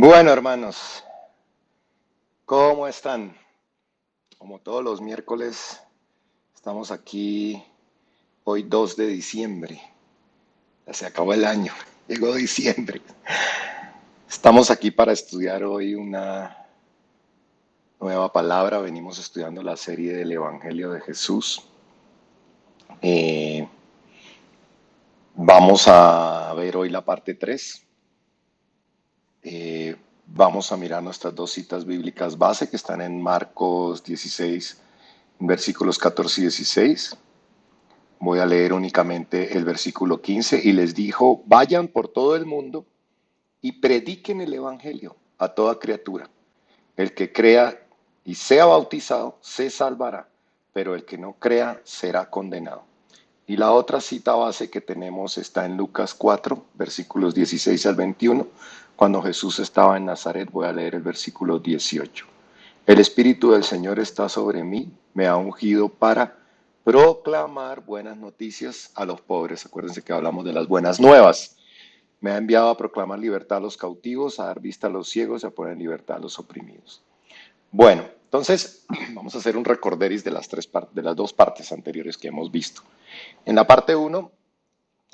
Bueno, hermanos, ¿cómo están? Como todos los miércoles, estamos aquí hoy 2 de diciembre. Ya se acabó el año, llegó diciembre. Estamos aquí para estudiar hoy una nueva palabra. Venimos estudiando la serie del Evangelio de Jesús. Eh, Vamos a ver hoy la parte 3. Vamos a mirar nuestras dos citas bíblicas base que están en Marcos 16, versículos 14 y 16. Voy a leer únicamente el versículo 15 y les dijo, vayan por todo el mundo y prediquen el Evangelio a toda criatura. El que crea y sea bautizado se salvará, pero el que no crea será condenado. Y la otra cita base que tenemos está en Lucas 4, versículos 16 al 21. Cuando Jesús estaba en Nazaret, voy a leer el versículo 18. El Espíritu del Señor está sobre mí, me ha ungido para proclamar buenas noticias a los pobres. Acuérdense que hablamos de las buenas nuevas. Me ha enviado a proclamar libertad a los cautivos, a dar vista a los ciegos y a poner en libertad a los oprimidos. Bueno, entonces vamos a hacer un recorderis de las dos partes anteriores que hemos visto. En la parte uno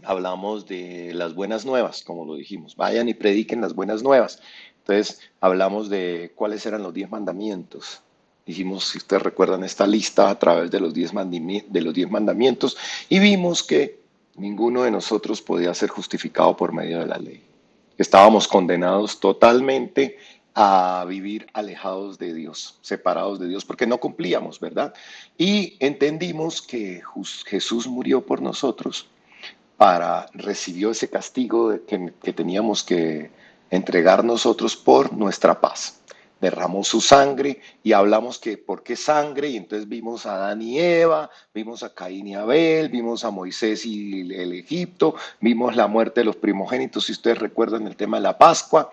hablamos de las buenas nuevas, como lo dijimos. Vayan y prediquen las buenas nuevas. Entonces, hablamos de cuáles eran los 10 mandamientos. Dijimos, si ustedes recuerdan, esta lista a través de los 10 mandamientos y vimos que ninguno de nosotros podía ser justificado por medio de la ley. Estábamos condenados totalmente a vivir alejados de Dios, separados de Dios, porque no cumplíamos, ¿verdad? Y entendimos que Jesús murió por nosotros recibió ese castigo que teníamos que entregar nosotros por nuestra paz. Derramó su sangre y hablamos que por qué sangre, y entonces vimos a Adán y Eva, vimos a Caín y Abel, vimos a Moisés y el Egipto, vimos la muerte de los primogénitos, si ustedes recuerdan el tema de la Pascua,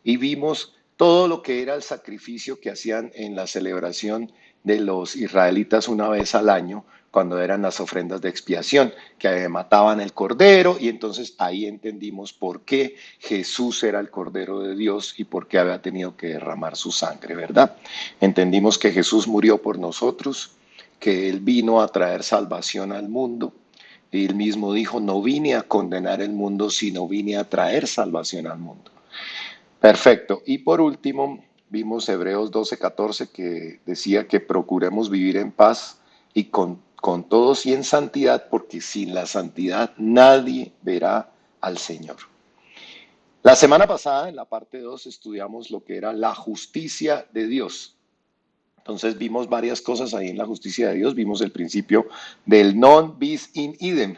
y vimos todo lo que era el sacrificio que hacían en la celebración de los israelitas una vez al año, cuando eran las ofrendas de expiación, que mataban el cordero, y entonces ahí entendimos por qué Jesús era el cordero de Dios y por qué había tenido que derramar su sangre, ¿verdad? Entendimos que Jesús murió por nosotros, que Él vino a traer salvación al mundo, y Él mismo dijo, no vine a condenar el mundo, sino vine a traer salvación al mundo. Perfecto. Y por último, vimos Hebreos 12:14 que decía que procuremos vivir en paz y con todos y en santidad, porque sin la santidad nadie verá al Señor. La semana pasada, en la parte 2 estudiamos lo que era la justicia de Dios. Entonces vimos varias cosas ahí en la justicia de Dios. Vimos el principio del non bis in idem,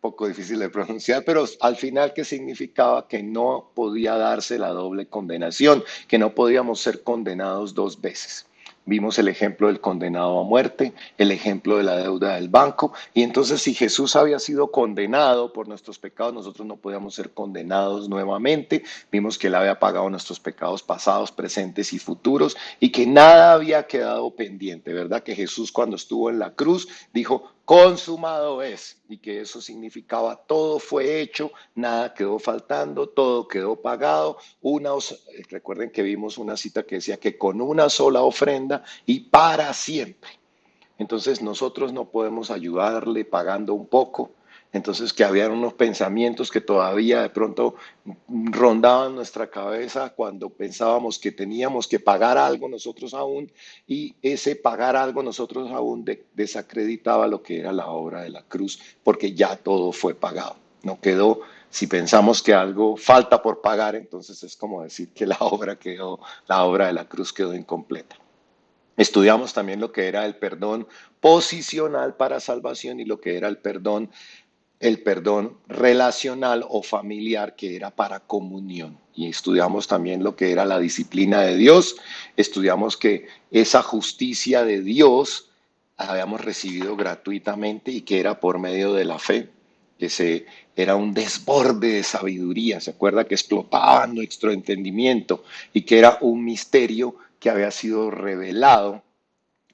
poco difícil de pronunciar, pero al final que significaba que no podía darse la doble condenación, que no podíamos ser condenados dos veces. Vimos el ejemplo del condenado a muerte, el ejemplo de la deuda del banco, y entonces si Jesús había sido condenado por nuestros pecados, nosotros no podíamos ser condenados nuevamente. Vimos que Él había pagado nuestros pecados pasados, presentes y futuros, y que nada había quedado pendiente, ¿verdad? Que Jesús cuando estuvo en la cruz dijo, consumado es, y que eso significaba todo fue hecho, nada quedó faltando, todo quedó pagado. Recuerden que vimos una cita que decía que con una sola ofrenda y para siempre. Entonces nosotros no podemos ayudarle pagando un poco. Entonces que habían unos pensamientos que todavía de pronto rondaban nuestra cabeza cuando pensábamos que teníamos que pagar algo nosotros aún, y ese pagar algo nosotros aún desacreditaba lo que era la obra de la cruz, porque ya todo fue pagado. No quedó, si pensamos que algo falta por pagar, entonces es como decir que la obra de la cruz quedó incompleta. Estudiamos también lo que era el perdón posicional para salvación y lo que era el perdón relacional o familiar, que era para comunión. Y estudiamos también lo que era la disciplina de Dios. Estudiamos que esa justicia de Dios habíamos recibido gratuitamente y que era por medio de la fe, era un desborde de sabiduría. ¿Se acuerda que explotaba nuestro entendimiento y que era un misterio que había sido revelado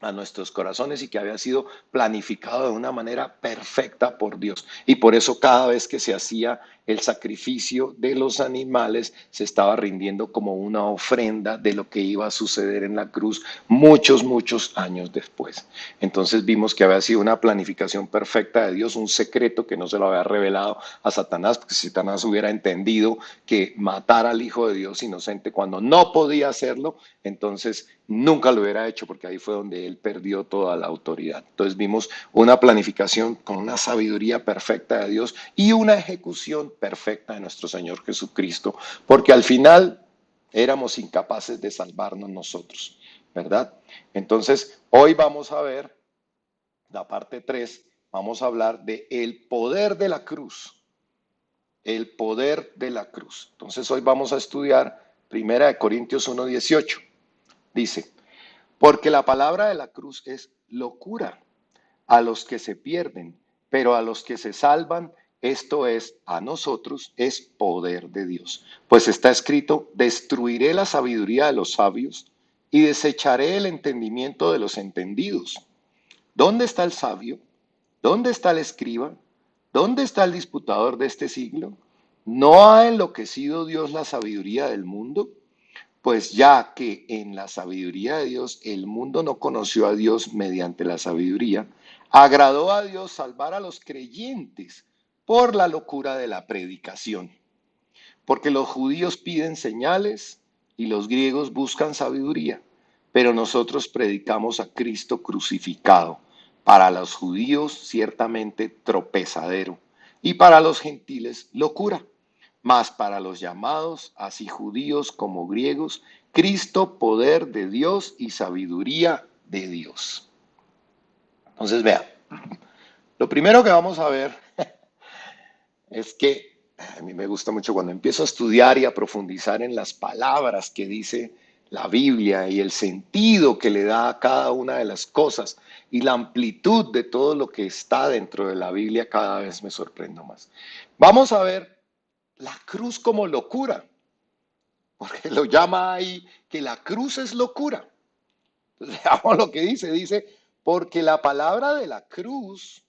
a nuestros corazones y que había sido planificado de una manera perfecta por Dios. Y por eso cada vez que se hacía el sacrificio de los animales, se estaba rindiendo como una ofrenda de lo que iba a suceder en la cruz muchos años después. Entonces vimos que había sido una planificación perfecta de Dios, un secreto que no se lo había revelado a Satanás, porque si Satanás hubiera entendido que matar al Hijo de Dios inocente cuando no podía hacerlo, entonces nunca lo hubiera hecho, porque ahí fue donde él perdió toda la autoridad. Entonces vimos una planificación con una sabiduría perfecta de Dios y una ejecución perfecta de nuestro Señor Jesucristo, porque al final éramos incapaces de salvarnos nosotros, ¿verdad? Entonces, hoy vamos a ver la parte 3. Vamos a hablar de el poder de la cruz, el poder de la cruz. Entonces, hoy vamos a estudiar 1 Corintios 1:18. Dice, porque la palabra de la cruz es locura a los que se pierden, pero a los que se salvan, esto es, a nosotros, es poder de Dios. Pues está escrito, destruiré la sabiduría de los sabios y desecharé el entendimiento de los entendidos. ¿Dónde está el sabio? ¿Dónde está el escriba? ¿Dónde está el disputador de este siglo? ¿No ha enloquecido Dios la sabiduría del mundo? Pues ya que en la sabiduría de Dios el mundo no conoció a Dios mediante la sabiduría, agradó a Dios salvar a los creyentes por la locura de la predicación. Porque los judíos piden señales y los griegos buscan sabiduría, pero nosotros predicamos a Cristo crucificado, para los judíos ciertamente tropezadero y para los gentiles locura, mas para los llamados, así judíos como griegos, Cristo poder de Dios y sabiduría de Dios. Entonces vea, lo primero que vamos a ver es que a mí me gusta mucho cuando empiezo a estudiar y a profundizar en las palabras que dice la Biblia y el sentido que le da a cada una de las cosas y la amplitud de todo lo que está dentro de la Biblia, cada vez me sorprendo más. Vamos a ver la cruz como locura, porque lo llama ahí que la cruz es locura. Entonces, veamos lo que dice, porque la palabra de la cruz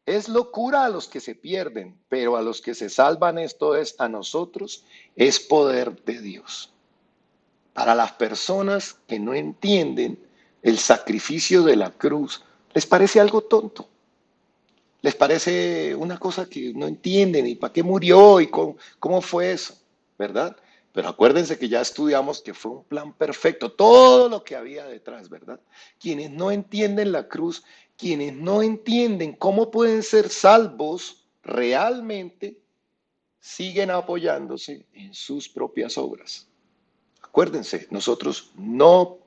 es locura a los que se pierden, pero a los que se salvan, esto es, a nosotros, es poder de Dios. Para las personas que no entienden el sacrificio de la cruz, les parece algo tonto. Les parece una cosa que no entienden y para qué murió y cómo fue eso, ¿verdad? Pero acuérdense que ya estudiamos que fue un plan perfecto, todo lo que había detrás, ¿verdad? Quienes no entienden la cruz, quienes no entienden cómo pueden ser salvos realmente, siguen apoyándose en sus propias obras. Acuérdense, nosotros no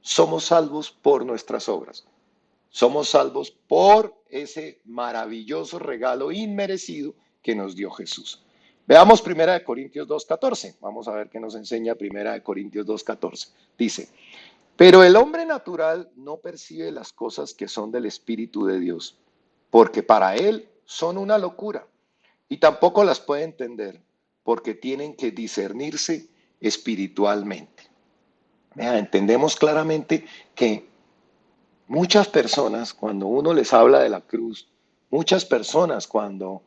somos salvos por nuestras obras. Somos salvos por ese maravilloso regalo inmerecido que nos dio Jesús. Veamos 1 Corintios 2:14. Vamos a ver qué nos enseña 1 Corintios 2:14. Dice, pero el hombre natural no percibe las cosas que son del Espíritu de Dios, porque para él son una locura, y tampoco las puede entender, porque tienen que discernirse espiritualmente. Vea, entendemos claramente que muchas personas, cuando uno les habla de la cruz, muchas personas cuando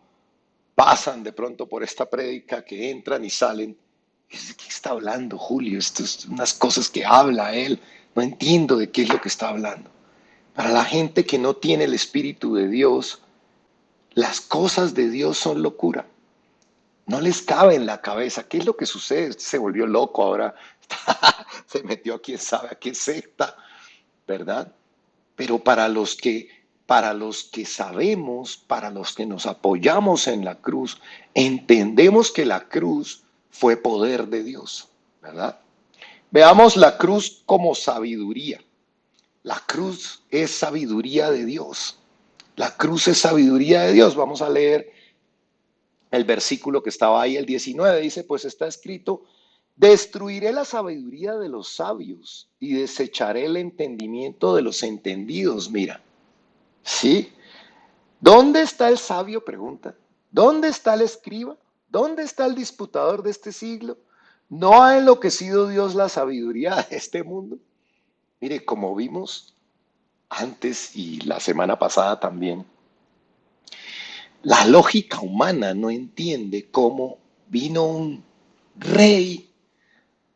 pasan de pronto por esta prédica, que entran y salen, ¿de qué está hablando Julio? Estas son unas cosas que habla él, no entiendo de qué es lo que está hablando. Para la gente que no tiene el Espíritu de Dios, las cosas de Dios son locura. No les cabe en la cabeza. ¿Qué es lo que sucede? Usted se volvió loco ahora, se metió a quién sabe a qué secta, ¿verdad? Pero para los que sabemos, para los que nos apoyamos en la cruz, entendemos que la cruz fue poder de Dios, ¿verdad? Veamos la cruz como sabiduría. La cruz es sabiduría de Dios. La cruz es sabiduría de Dios. Vamos a leer el versículo que estaba ahí, el 19. Dice, pues está escrito, destruiré la sabiduría de los sabios y desecharé el entendimiento de los entendidos. Mira, ¿sí? ¿Dónde está el sabio? Pregunta. ¿Dónde está el escriba? ¿Dónde está el disputador de este siglo? ¿No ha enloquecido Dios la sabiduría de este mundo? Mire, como vimos, antes y la semana pasada también, la lógica humana no entiende cómo vino un rey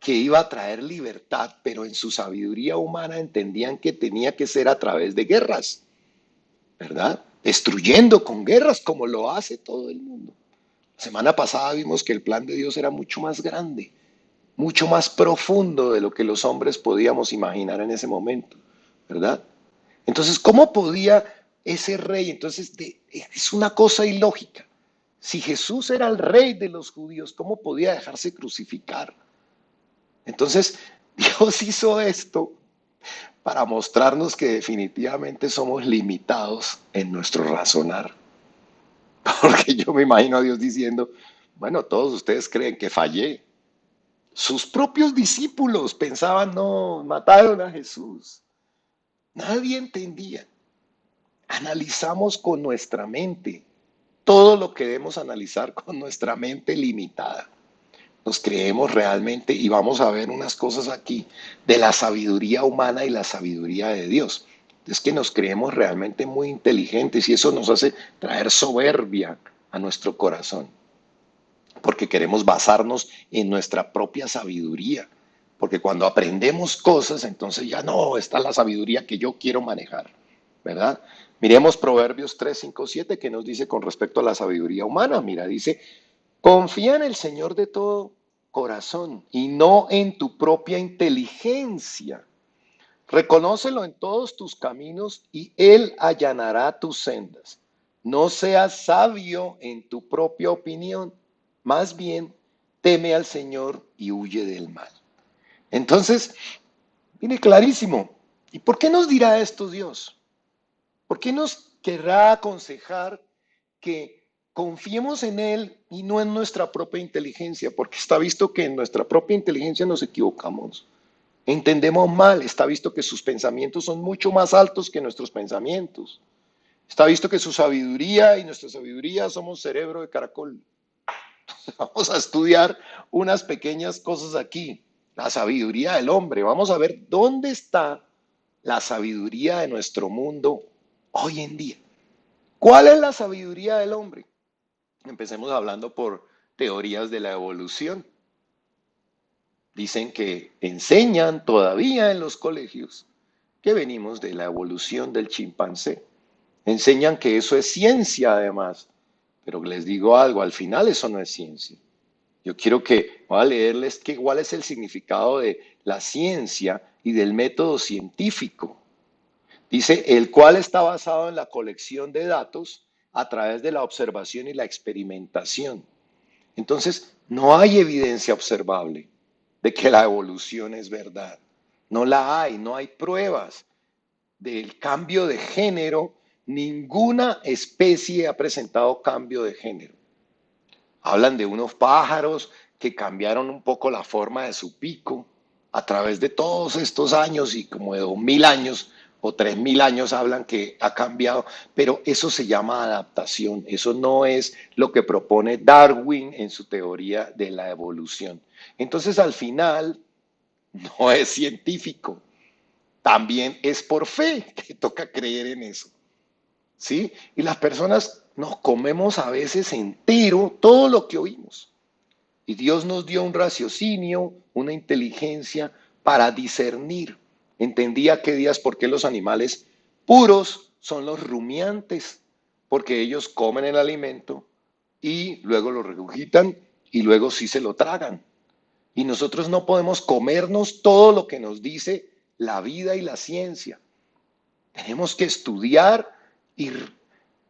que iba a traer libertad, pero en su sabiduría humana entendían que tenía que ser a través de guerras, ¿verdad? Destruyendo con guerras como lo hace todo el mundo. La semana pasada vimos que el plan de Dios era mucho más grande, mucho más profundo de lo que los hombres podíamos imaginar en ese momento, ¿verdad? Entonces, ¿cómo podía ese rey? Entonces, es una cosa ilógica. Si Jesús era el rey de los judíos, ¿cómo podía dejarse crucificar? Entonces, Dios hizo esto para mostrarnos que definitivamente somos limitados en nuestro razonar. Porque yo me imagino a Dios diciendo, bueno, todos ustedes creen que fallé. Sus propios discípulos pensaban, no, mataron a Jesús. Nadie entendía. Analizamos con nuestra mente todo lo que debemos analizar con nuestra mente limitada. Nos creemos realmente y vamos a ver unas cosas aquí de la sabiduría humana y la sabiduría de Dios. Es que nos creemos realmente muy inteligentes y eso nos hace traer soberbia a nuestro corazón, porque queremos basarnos en nuestra propia sabiduría, porque cuando aprendemos cosas, entonces ya no, está la sabiduría que yo quiero manejar, ¿verdad? Miremos Proverbios 3, 5, 7 que nos dice con respecto a la sabiduría humana. Mira, dice, confía en el Señor de todo corazón y no en tu propia inteligencia. Reconócelo en todos tus caminos y Él allanará tus sendas. No seas sabio en tu propia opinión, más bien teme al Señor y huye del mal. Entonces, viene clarísimo. ¿Y por qué nos dirá esto Dios? ¿Por qué nos querrá aconsejar que confiemos en Él y no en nuestra propia inteligencia? Porque está visto que en nuestra propia inteligencia nos equivocamos. Entendemos mal, está visto que sus pensamientos son mucho más altos que nuestros pensamientos. Está visto que su sabiduría y nuestra sabiduría somos cerebro de caracol. Vamos a estudiar unas pequeñas cosas aquí. La sabiduría del hombre. Vamos a ver dónde está la sabiduría de nuestro mundo hoy en día. ¿Cuál es la sabiduría del hombre? Empecemos hablando por teorías de la evolución. Dicen que enseñan todavía en los colegios que venimos de la evolución del chimpancé. Enseñan que eso es ciencia además, pero les digo algo, al final eso no es ciencia. Yo quiero que, voy a leerles cuál es el significado de la ciencia y del método científico. Dice, el cual está basado en la colección de datos a través de la observación y la experimentación. Entonces, no hay evidencia observable de que la evolución es verdad. No la hay, no hay pruebas del cambio de género. Ninguna especie ha presentado cambio de género. Hablan de unos pájaros que cambiaron un poco la forma de su pico a través de todos estos años y como de 2000 años o 3000 años hablan que ha cambiado, pero eso se llama adaptación, eso no es lo que propone Darwin en su teoría de la evolución. Entonces al final no es científico, también es por fe que toca creer en eso. ¿Sí? Y las personas nos comemos a veces entero todo lo que oímos. Y Dios nos dio un raciocinio, una inteligencia para discernir. Entendía que días por qué los animales puros son los rumiantes, porque ellos comen el alimento y luego lo regurgitan y luego sí se lo tragan. Y nosotros no podemos comernos todo lo que nos dice la vida y la ciencia. Tenemos que estudiar y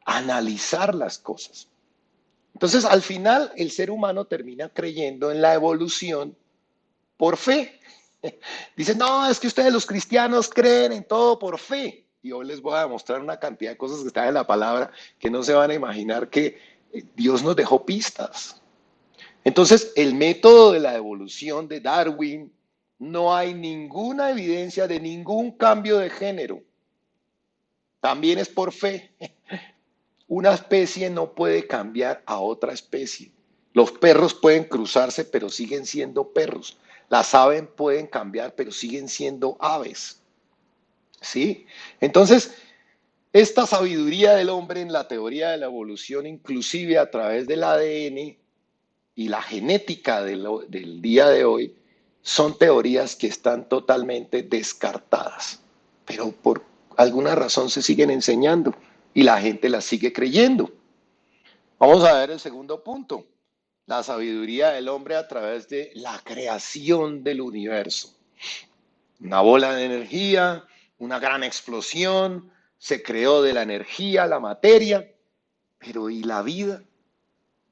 analizar las cosas. Entonces, al final, el ser humano termina creyendo en la evolución por fe. Dicen, no, es que ustedes los cristianos creen en todo por fe. Y hoy les voy a demostrar una cantidad de cosas que están en la palabra que no se van a imaginar que Dios nos dejó pistas. Entonces, el método de la evolución de Darwin, no hay ninguna evidencia de ningún cambio de género. También es por fe. Una especie no puede cambiar a otra especie. Los perros pueden cruzarse, pero siguen siendo perros. Las aves pueden cambiar, pero siguen siendo aves. ¿sí? Entonces, esta sabiduría del hombre en la teoría de la evolución, inclusive a través del ADN y la genética del día de hoy, son teorías que están totalmente descartadas, pero por alguna razón se siguen enseñando y la gente las sigue creyendo. Vamos a ver el segundo punto, la sabiduría del hombre a través de la creación del universo. Una bola de energía, una gran explosión, se creó de la energía, la materia, pero ¿y la vida?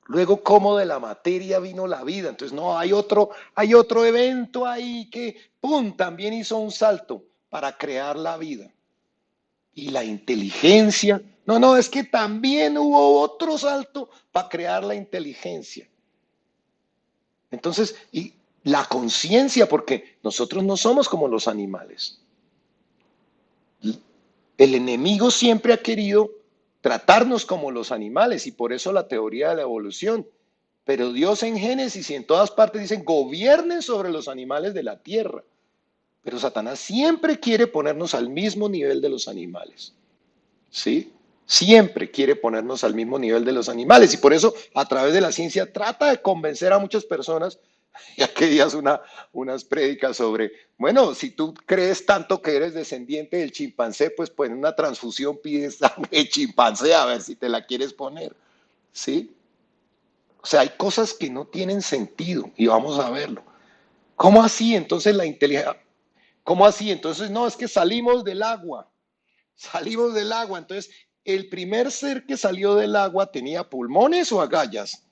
Luego, ¿cómo de la materia vino la vida? Entonces, no, hay otro evento ahí que, ¡pum!, también hizo un salto para crear la vida. Y la inteligencia, no, no, es que también hubo otro salto para crear la inteligencia. Entonces, y la conciencia, porque nosotros no somos como los animales. El enemigo siempre ha querido tratarnos como los animales y por eso la teoría de la evolución. Pero Dios en Génesis y en todas partes dicen, gobiernen sobre los animales de la tierra. Pero Satanás siempre quiere ponernos al mismo nivel de los animales. ¿Sí? Siempre quiere ponernos al mismo nivel de los animales y por eso a través de la ciencia trata de convencer a muchas personas. Ya que días unas prédicas sobre, bueno, si tú crees tanto que eres descendiente del chimpancé, pues en una transfusión pides sangre de chimpancé a ver si te la quieres poner, ¿sí? O sea, hay cosas que no tienen sentido y vamos a verlo. ¿Cómo así? Entonces la inteligencia, ¿cómo así? Entonces no, es que salimos del agua, entonces el primer ser que salió del agua tenía pulmones o agallas.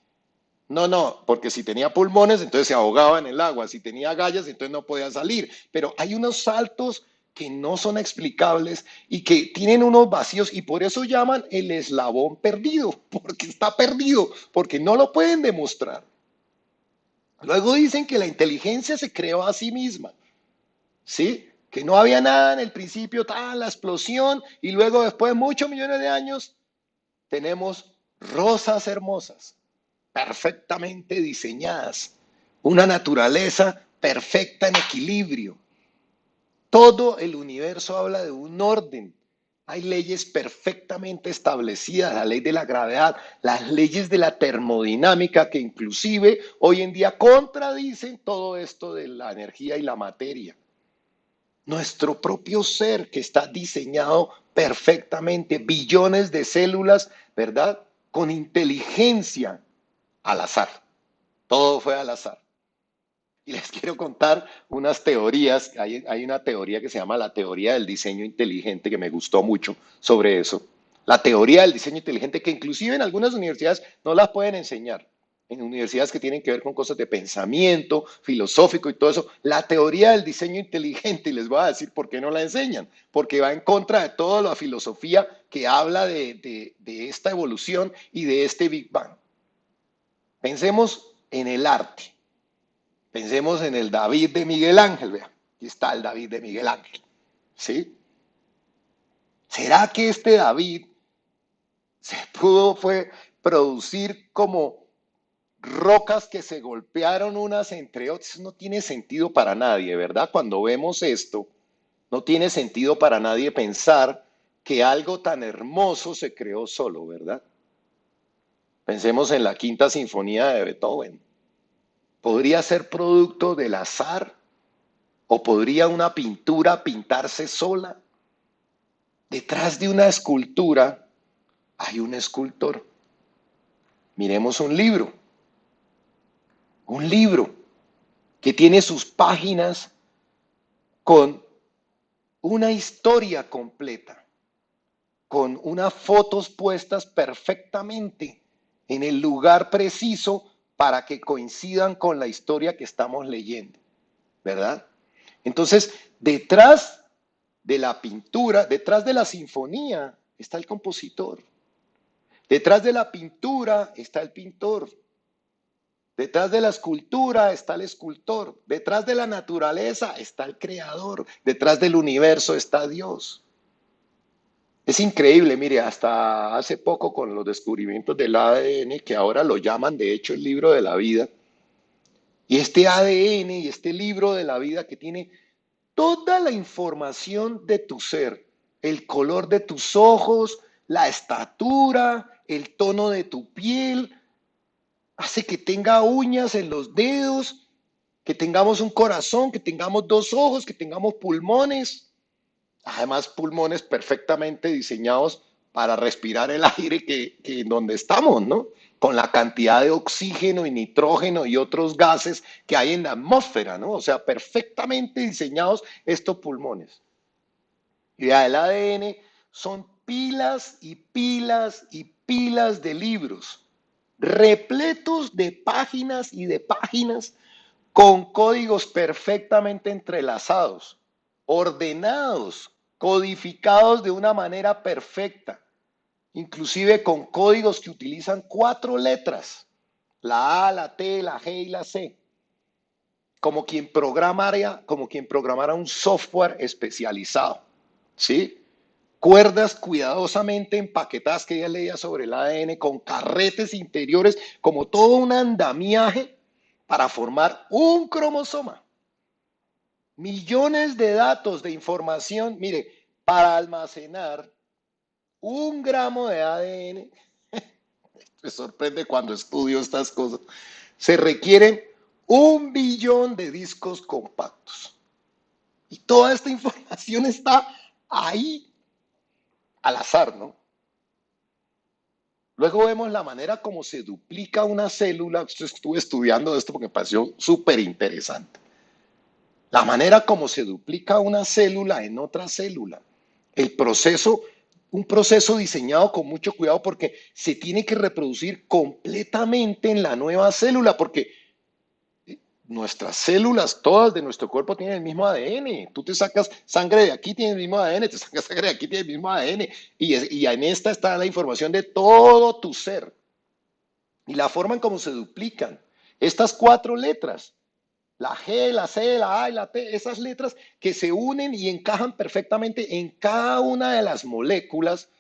No, no, porque si tenía pulmones, entonces se ahogaba en el agua. Si tenía agallas, entonces no podía salir. Pero hay unos saltos que no son explicables y que tienen unos vacíos y por eso llaman el eslabón perdido, porque está perdido, porque no lo pueden demostrar. Luego dicen que la inteligencia se creó a sí misma, ¿sí? Que no había nada en el principio, la explosión y luego después de muchos millones de años tenemos rosas hermosas perfectamente diseñadas, una naturaleza perfecta en equilibrio. Todo el universo habla de un orden. Hay leyes perfectamente establecidas, la ley de la gravedad, las leyes de la termodinámica que inclusive hoy en día contradicen todo esto de la energía y la materia. Nuestro propio ser que está diseñado perfectamente, billones de células, ¿verdad? Con inteligencia al azar. Todo fue al azar. Y les quiero contar unas teorías. Hay una teoría que se llama la teoría del diseño inteligente que me gustó mucho sobre eso. La teoría del diseño inteligente que inclusive en algunas universidades no las pueden enseñar. En universidades que tienen que ver con cosas de pensamiento, filosófico y todo eso. La teoría del diseño inteligente, y les voy a decir por qué no la enseñan. Porque va en contra de toda la filosofía que habla de esta evolución y de este Big Bang. Pensemos en el arte. Pensemos en el David de Miguel Ángel, vea, aquí está el David de Miguel Ángel, ¿sí? ¿Será que este David fue producir como rocas que se golpearon unas entre otras? Eso no tiene sentido para nadie, ¿verdad? Cuando vemos esto, no tiene sentido para nadie pensar que algo tan hermoso se creó solo, ¿verdad? Pensemos en la Quinta Sinfonía de Beethoven. ¿Podría ser producto del azar? ¿O podría una pintura pintarse sola? Detrás de una escultura hay un escultor. Miremos un libro que tiene sus páginas con una historia completa, con unas fotos puestas perfectamente en el lugar preciso para que coincidan con la historia que estamos leyendo, ¿verdad? Entonces, detrás de la pintura, detrás de la sinfonía, está el compositor. Detrás de la pintura está el pintor. Detrás de la escultura está el escultor. Detrás de la naturaleza está el creador. Detrás del universo está Dios. Es increíble, mire, hasta hace poco con los descubrimientos del ADN, que ahora lo llaman de hecho el libro de la vida, y este ADN y este libro de la vida que tiene toda la información de tu ser, el color de tus ojos, la estatura, el tono de tu piel, hace que tenga uñas en los dedos, que tengamos un corazón, que tengamos dos ojos, que tengamos pulmones, además pulmones perfectamente diseñados para respirar el aire que en donde estamos, ¿no? Con la cantidad de oxígeno y nitrógeno y otros gases que hay en la atmósfera, ¿no? O sea, perfectamente diseñados estos pulmones. Y el ADN son pilas y pilas y pilas de libros, repletos de páginas y de páginas con códigos perfectamente entrelazados, ordenados, codificados de una manera perfecta, inclusive con códigos que utilizan cuatro letras, la A, la T, la G y la C, como quien programara un software especializado, ¿sí? Cuerdas cuidadosamente empaquetadas que ella leía sobre el ADN con carretes interiores, como todo un andamiaje para formar un cromosoma. Millones de datos de información, mire, para almacenar 1 gramo de ADN, me sorprende cuando estudio estas cosas, se requieren 1 billón de discos compactos. Y toda esta información está ahí al azar, ¿no? Luego vemos la manera como se duplica una célula. Estuve estudiando esto porque me pareció súper interesante. La manera como se duplica una célula en otra célula. El proceso, un proceso diseñado con mucho cuidado porque se tiene que reproducir completamente en la nueva célula porque nuestras células, todas de nuestro cuerpo tienen el mismo ADN. Tú te sacas sangre de aquí, tienes el mismo ADN, te sacas sangre de aquí, tienes el mismo ADN. Y en esta está la información de todo tu ser. Y la forma en cómo se duplican. Estas cuatro letras, la G, la C, la A y la T, esas letras que se unen y encajan perfectamente en cada una de las moléculas.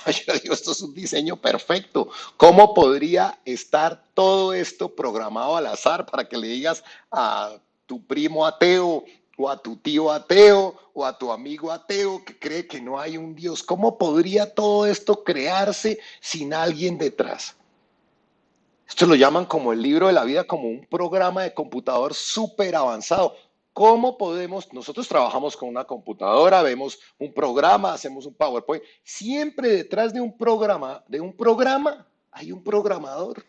Yo digo, esto es un diseño perfecto. ¿Cómo podría estar todo esto programado al azar para que le digas a tu primo ateo o a tu tío ateo o a tu amigo ateo que cree que no hay un Dios? ¿Cómo podría todo esto crearse sin alguien detrás? Esto lo llaman como el libro de la vida, como un programa de computador súper avanzado. ¿Cómo podemos? Nosotros trabajamos con una computadora, vemos un programa, hacemos un PowerPoint. Siempre detrás de un programa, hay un programador.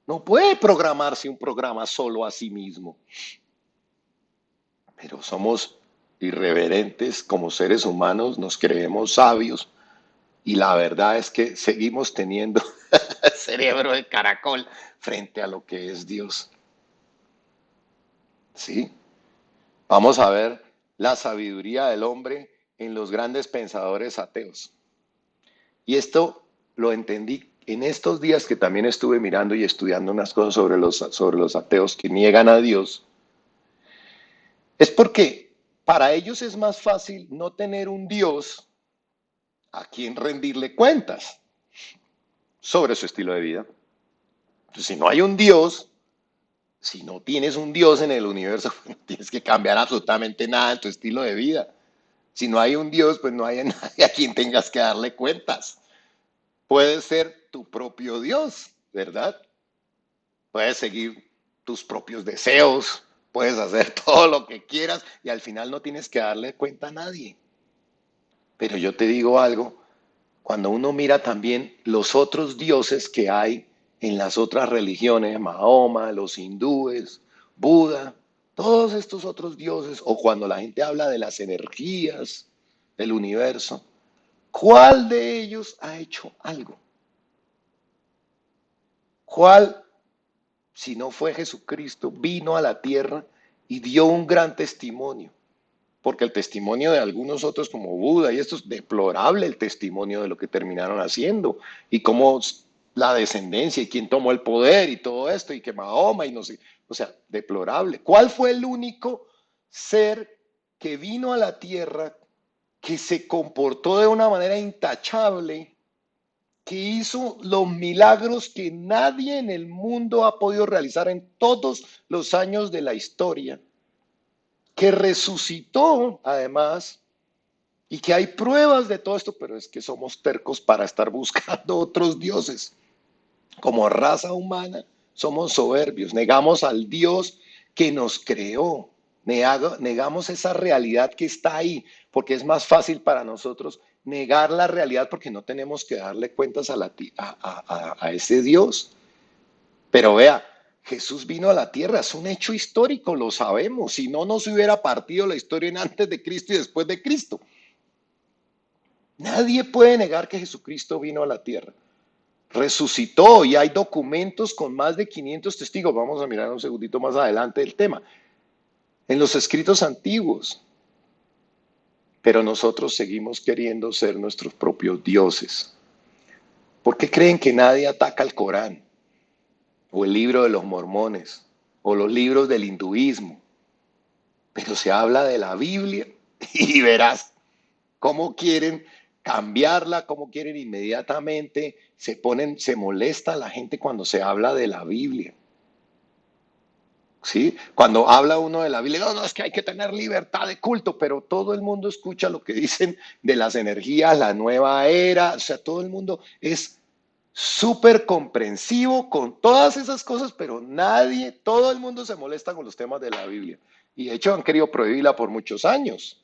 No puede programarse un programa solo a sí mismo. Pero somos irreverentes como seres humanos, nos creemos sabios y la verdad es que seguimos teniendo cerebro de caracol frente a lo que es Dios. ¿Sí? Vamos a ver la sabiduría del hombre en los grandes pensadores ateos. Y esto lo entendí en estos días que también estuve mirando y estudiando unas cosas sobre los ateos que niegan a Dios. Es porque para ellos es más fácil no tener un Dios a quien rendirle cuentas sobre su estilo de vida. Entonces, si no hay un Dios, si no tienes un Dios en el universo, no tienes que cambiar absolutamente nada en tu estilo de vida. Si no hay un Dios, pues no hay nadie a quien tengas que darle cuentas. Puedes ser tu propio Dios, ¿verdad? Puedes seguir tus propios deseos, puedes hacer todo lo que quieras y al final no tienes que darle cuenta a nadie. Pero yo te digo algo, cuando uno mira también los otros dioses que hay en las otras religiones, Mahoma, los hindúes, Buda, todos estos otros dioses, o cuando la gente habla de las energías del universo, ¿cuál de ellos ha hecho algo? ¿Cuál, si no fue Jesucristo, vino a la tierra y dio un gran testimonio? Porque el testimonio de algunos otros como Buda y esto es deplorable, el testimonio de lo que terminaron haciendo y cómo la descendencia y quién tomó el poder y todo esto y que Mahoma y no sé, o sea, deplorable. ¿Cuál fue el único ser que vino a la tierra que se comportó de una manera intachable, que hizo los milagros que nadie en el mundo ha podido realizar en todos los años de la historia, que resucitó además, y que hay pruebas de todo esto, pero es que somos tercos para estar buscando otros dioses. Como raza humana somos soberbios, negamos al Dios que nos creó, negamos esa realidad que está ahí, porque es más fácil para nosotros negar la realidad porque no tenemos que darle cuentas a ese Dios. Pero vea, Jesús vino a la tierra, es un hecho histórico, lo sabemos, si no, no se hubiera partido la historia en antes de Cristo y después de Cristo. Nadie puede negar que Jesucristo vino a la tierra. Resucitó y hay documentos con más de 500 testigos. Vamos a mirar un segundito más adelante el tema. En los escritos antiguos. Pero nosotros seguimos queriendo ser nuestros propios dioses. ¿Por qué creen que nadie ataca el Corán? O el libro de los mormones. O los libros del hinduismo. Pero se habla de la Biblia y verás cómo quieren cambiarla, cómo quieren inmediatamente, se molesta la gente cuando se habla de la Biblia. ¿Sí? Cuando habla uno de la Biblia, no, no, es que hay que tener libertad de culto, pero todo el mundo escucha lo que dicen de las energías, la nueva era, o sea, todo el mundo es súper comprensivo con todas esas cosas, pero nadie, todo el mundo se molesta con los temas de la Biblia. Y de hecho han querido prohibirla por muchos años.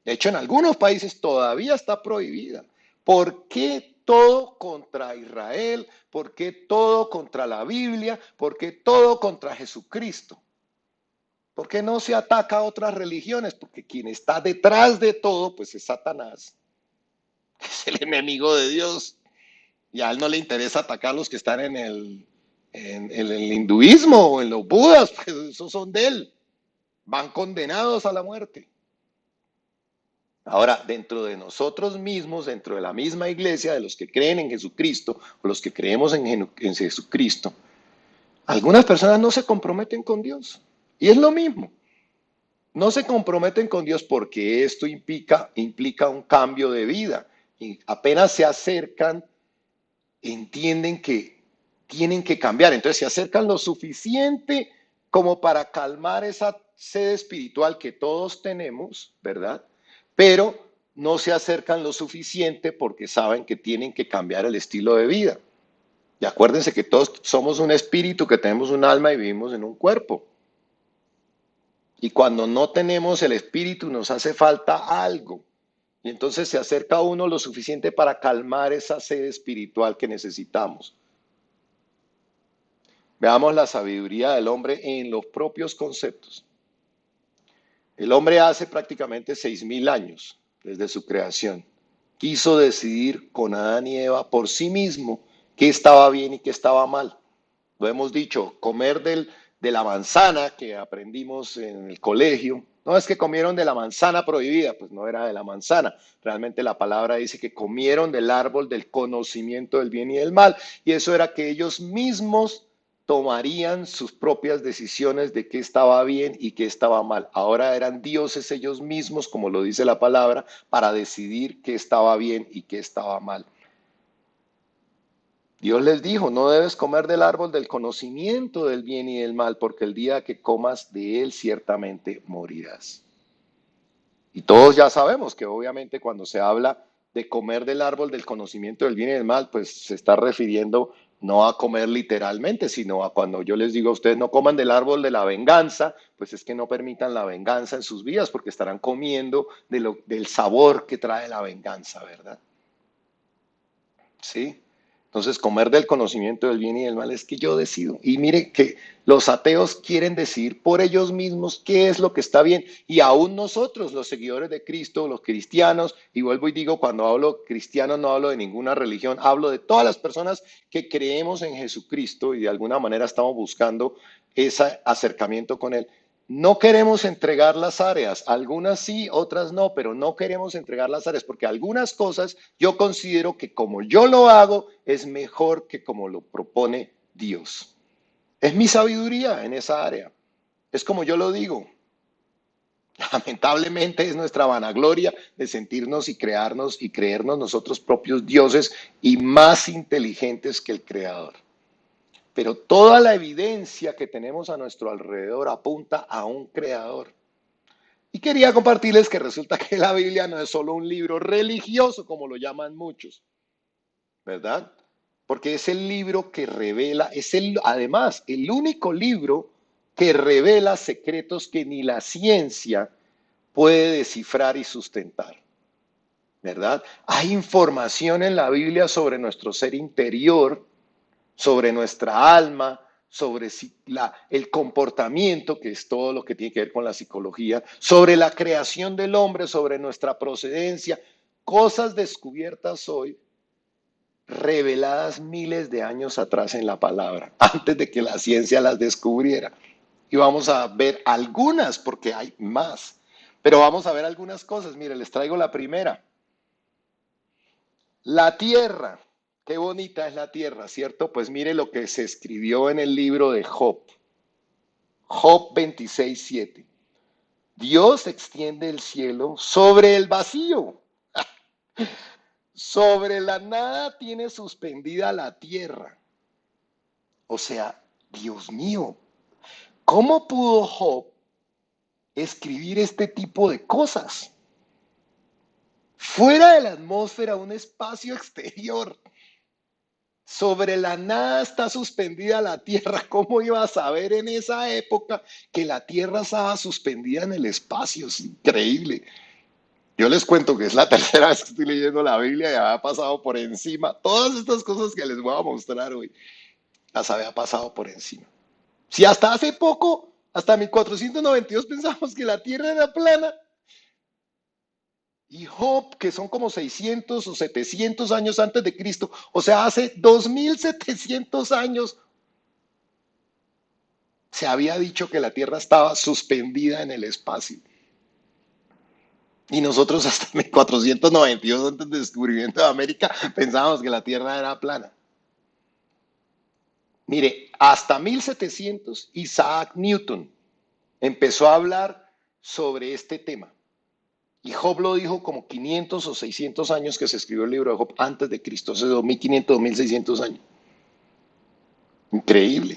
De hecho, en algunos países todavía está prohibida. ¿Por qué todo contra Israel? ¿Por qué todo contra la Biblia? ¿Por qué todo contra Jesucristo? ¿Por qué no se ataca a otras religiones? Porque quien está detrás de todo, pues es Satanás. Es el enemigo de Dios. Y a él no le interesa atacar a los que están en el hinduismo o en los budas, pues esos son de él. Van condenados a la muerte. Ahora, dentro de nosotros mismos, dentro de la misma iglesia, de los que creen en Jesucristo, o los que creemos en Jesucristo, algunas personas no se comprometen con Dios. Y es lo mismo. No se comprometen con Dios porque esto implica un cambio de vida. Y apenas se acercan, entienden que tienen que cambiar. Entonces se acercan lo suficiente como para calmar esa sed espiritual que todos tenemos, ¿verdad? Pero no se acercan lo suficiente porque saben que tienen que cambiar el estilo de vida. Y acuérdense que todos somos un espíritu, que tenemos un alma y vivimos en un cuerpo. Y cuando no tenemos el espíritu nos hace falta algo. Y entonces se acerca a uno lo suficiente para calmar esa sed espiritual que necesitamos. Veamos la sabiduría del hombre en los propios conceptos. El hombre hace prácticamente 6.000 años desde su creación quiso decidir con Adán y Eva por sí mismo qué estaba bien y qué estaba mal. Lo hemos dicho, comer de la manzana que aprendimos en el colegio. No es que comieron de la manzana prohibida, pues no era de la manzana. Realmente la palabra dice que comieron del árbol del conocimiento del bien y del mal. Y eso era que ellos mismos tomarían sus propias decisiones de qué estaba bien y qué estaba mal. Ahora eran dioses ellos mismos, como lo dice la palabra, para decidir qué estaba bien y qué estaba mal. Dios les dijo, no debes comer del árbol del conocimiento del bien y del mal, porque el día que comas de él ciertamente morirás. Y todos ya sabemos que obviamente cuando se habla de comer del árbol del conocimiento del bien y del mal, pues se está refiriendo no a comer literalmente, sino a cuando yo les digo a ustedes no coman del árbol de la venganza, pues es que no permitan la venganza en sus vidas, porque estarán comiendo del sabor que trae la venganza, ¿verdad? ¿Sí? Entonces, comer del conocimiento del bien y del mal es que yo decido. Y mire que los ateos quieren decidir por ellos mismos qué es lo que está bien. Y aún nosotros, los seguidores de Cristo, los cristianos, y vuelvo y digo, cuando hablo cristiano no hablo de ninguna religión, hablo de todas las personas que creemos en Jesucristo y de alguna manera estamos buscando ese acercamiento con Él. No queremos entregar las áreas, algunas sí, otras no, pero no queremos entregar las áreas porque algunas cosas yo considero que como yo lo hago es mejor que como lo propone Dios. Es mi sabiduría en esa área. Es como yo lo digo. Lamentablemente es nuestra vanagloria de sentirnos y crearnos y creernos nosotros propios dioses y más inteligentes que el Creador. Pero toda la evidencia que tenemos a nuestro alrededor apunta a un creador. Y quería compartirles que resulta que la Biblia no es solo un libro religioso, como lo llaman muchos, ¿verdad? Porque es el libro que revela, además, el único libro que revela secretos que ni la ciencia puede descifrar y sustentar, ¿verdad? Hay información en la Biblia sobre nuestro ser interior, sobre nuestra alma, sobre el comportamiento, que es todo lo que tiene que ver con la psicología, sobre la creación del hombre, sobre nuestra procedencia, cosas descubiertas hoy, reveladas miles de años atrás en la palabra, antes de que la ciencia las descubriera. Y vamos a ver algunas, porque hay más. Pero vamos a ver algunas cosas. Mire, les traigo la primera. La tierra. Qué bonita es la tierra, ¿cierto? Pues mire lo que se escribió en el libro de Job. Job 26:7. Dios extiende el cielo sobre el vacío. Sobre la nada tiene suspendida la tierra. O sea, Dios mío, ¿cómo pudo Job escribir este tipo de cosas? Fuera de la atmósfera, un espacio exterior. Sobre la nada está suspendida la tierra. ¿Cómo iba a saber en esa época que la tierra estaba suspendida en el espacio? Es increíble. Yo les cuento que es la tercera vez que estoy leyendo la Biblia y había pasado por encima. Todas estas cosas que les voy a mostrar hoy, las había pasado por encima. Si hasta hace poco, hasta 1492, pensamos que la tierra era plana. Y Job, que son como 600 o 700 años antes de Cristo, o sea, hace 2700 años, se había dicho que la tierra estaba suspendida en el espacio. Y nosotros hasta 1492, antes del descubrimiento de América, pensábamos que la tierra era plana. Mire, hasta 1700, Isaac Newton empezó a hablar sobre este tema. Y Job lo dijo como 500 o 600 años que se escribió el libro de Job antes de Cristo, hace 2500, 2600 años. Increíble.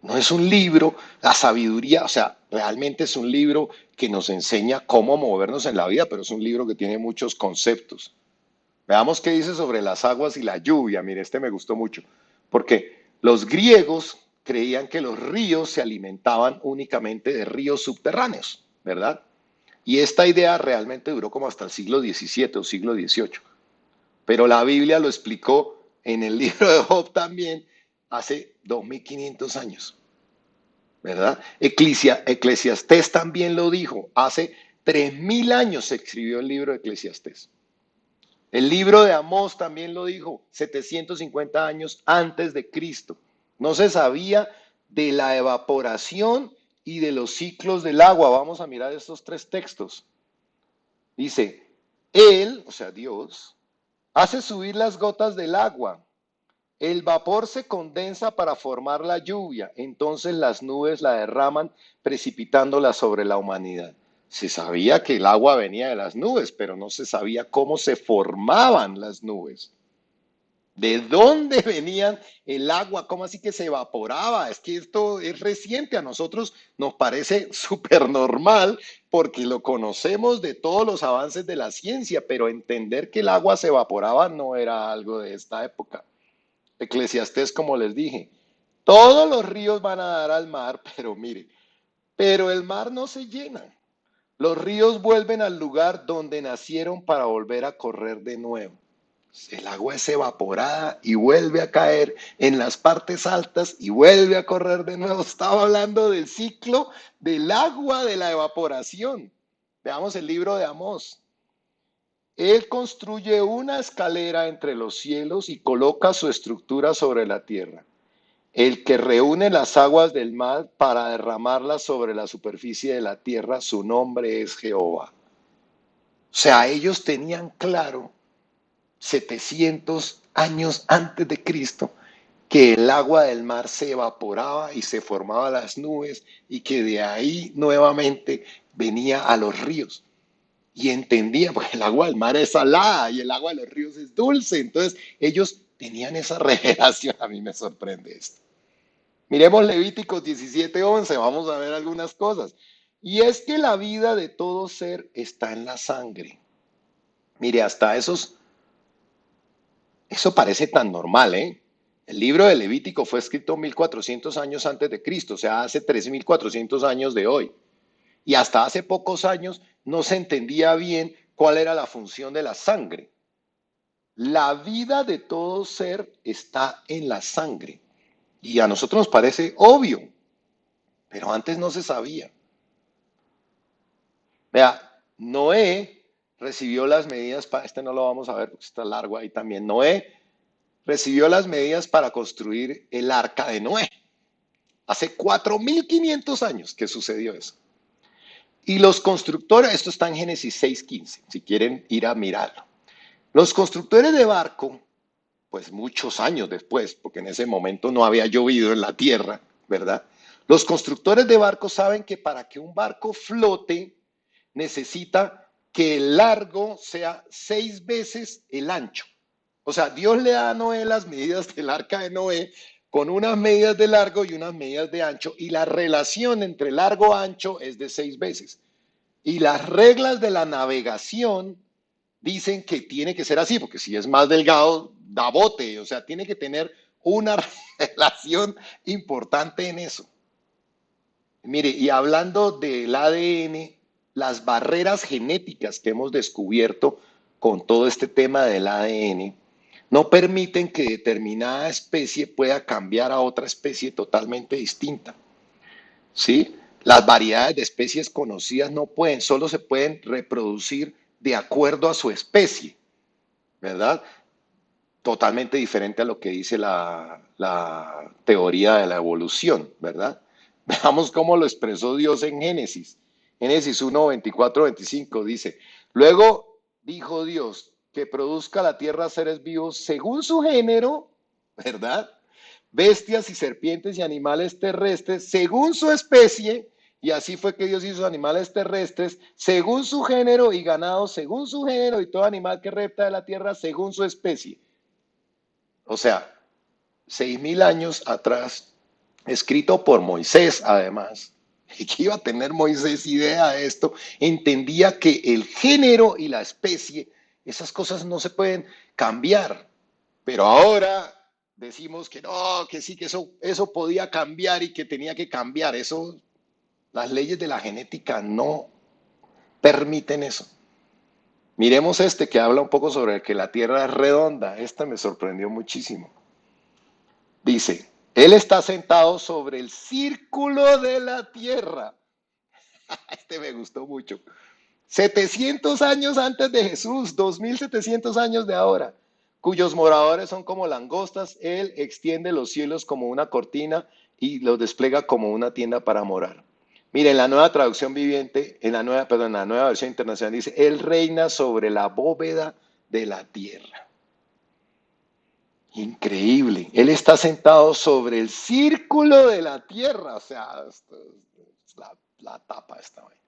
No es un libro, la sabiduría, o sea, realmente es un libro que nos enseña cómo movernos en la vida, pero es un libro que tiene muchos conceptos. Veamos qué dice sobre las aguas y la lluvia. Mire, este me gustó mucho, porque los griegos creían que los ríos se alimentaban únicamente de ríos subterráneos, ¿verdad? Y esta idea realmente duró como hasta el siglo XVII o siglo XVIII. Pero la Biblia lo explicó en el libro de Job también hace 2500 años, ¿verdad? Eclesiastés también lo dijo. Hace 3000 años se escribió el libro de Eclesiastés. El libro de Amós también lo dijo, 750 años antes de Cristo. No se sabía de la evaporación y de los ciclos del agua. Vamos a mirar estos tres textos. Dice, Él, o sea, Dios, hace subir las gotas del agua. El vapor se condensa para formar la lluvia. Entonces las nubes la derraman, precipitándola sobre la humanidad. Se sabía que el agua venía de las nubes, pero no se sabía cómo se formaban las nubes. ¿De dónde venían el agua? ¿Cómo así que se evaporaba? Es que esto es reciente, a nosotros nos parece súper normal porque lo conocemos de todos los avances de la ciencia, pero entender que el agua se evaporaba no era algo de esta época. Eclesiastés, como les dije, todos los ríos van a dar al mar, pero mire, pero el mar no se llena. Los ríos vuelven al lugar donde nacieron para volver a correr de nuevo. El agua es evaporada y vuelve a caer en las partes altas y vuelve a correr de nuevo. Estaba hablando del ciclo del agua de la evaporación. Veamos el libro de Amós. Él construye una escalera entre los cielos y coloca su estructura sobre la tierra. El que reúne las aguas del mar para derramarlas sobre la superficie de la tierra, su nombre es Jehová. O sea, ellos tenían claro 700 años antes de Cristo, que el agua del mar se evaporaba y se formaban las nubes y que de ahí nuevamente venía a los ríos. Y entendía, porque el agua del mar es salada y el agua de los ríos es dulce. Entonces ellos tenían esa revelación. A mí me sorprende esto. Miremos Levíticos 17:11, vamos a ver algunas cosas. Y es que la vida de todo ser está en la sangre. Mire, hasta eso parece tan normal, ¿eh? El libro de Levítico fue escrito 1400 años antes de Cristo, o sea, hace 3400 años de hoy. Y hasta hace pocos años no se entendía bien cuál era la función de la sangre. La vida de todo ser está en la sangre. Y a nosotros nos parece obvio, pero antes no se sabía. Vea, Noé recibió las medidas para, este no lo vamos a ver porque está largo ahí también. Noé recibió las medidas para construir el arca de Noé. Hace 4500 años que sucedió eso. Y los constructores, esto está en Génesis 6:15, si quieren ir a mirarlo. Los constructores de barco, pues muchos años después, porque en ese momento no había llovido en la tierra, ¿verdad? Los constructores de barcos saben que para que un barco flote necesita que el largo sea 6 veces el ancho. O sea, Dios le da a Noé las medidas del arca de Noé con unas medidas de largo y unas medidas de ancho, y la relación entre largo y ancho es de 6 veces. Y las reglas de la navegación dicen que tiene que ser así, porque si es más delgado, da bote, o sea, tiene que tener una relación importante en eso. Mire, y hablando del ADN, las barreras genéticas que hemos descubierto con todo este tema del ADN no permiten que determinada especie pueda cambiar a otra especie totalmente distinta, ¿sí? Las variedades de especies conocidas no pueden, solo se pueden reproducir de acuerdo a su especie, ¿verdad? Totalmente diferente a lo que dice la teoría de la evolución, ¿verdad? Veamos cómo lo expresó Dios en Génesis. Génesis 1:24-25 dice, luego dijo Dios que produzca la tierra seres vivos según su género, ¿verdad? Bestias y serpientes y animales terrestres según su especie, y así fue que Dios hizo animales terrestres según su género y ganado según su género y todo animal que repta de la tierra según su especie. O sea, 6000 años atrás, escrito por Moisés además, y que iba a tener Moisés idea de esto, entendía que el género y la especie, esas cosas no se pueden cambiar. Pero ahora decimos que no, que sí, que eso podía cambiar y que tenía que cambiar. Eso, las leyes de la genética no permiten eso. Miremos este que habla un poco sobre que la Tierra es redonda. Esta me sorprendió muchísimo. Dice, Él está sentado sobre el círculo de la tierra. Este me gustó mucho. 700 años antes de Jesús, 2700 años de ahora, cuyos moradores son como langostas. Él extiende los cielos como una cortina y los despliega como una tienda para morar. Mire, en la nueva traducción viviente, en la nueva versión internacional dice, Él reina sobre la bóveda de la tierra. Increíble. Él está sentado sobre el círculo de la tierra. O sea, esto es la tapa esta vaina.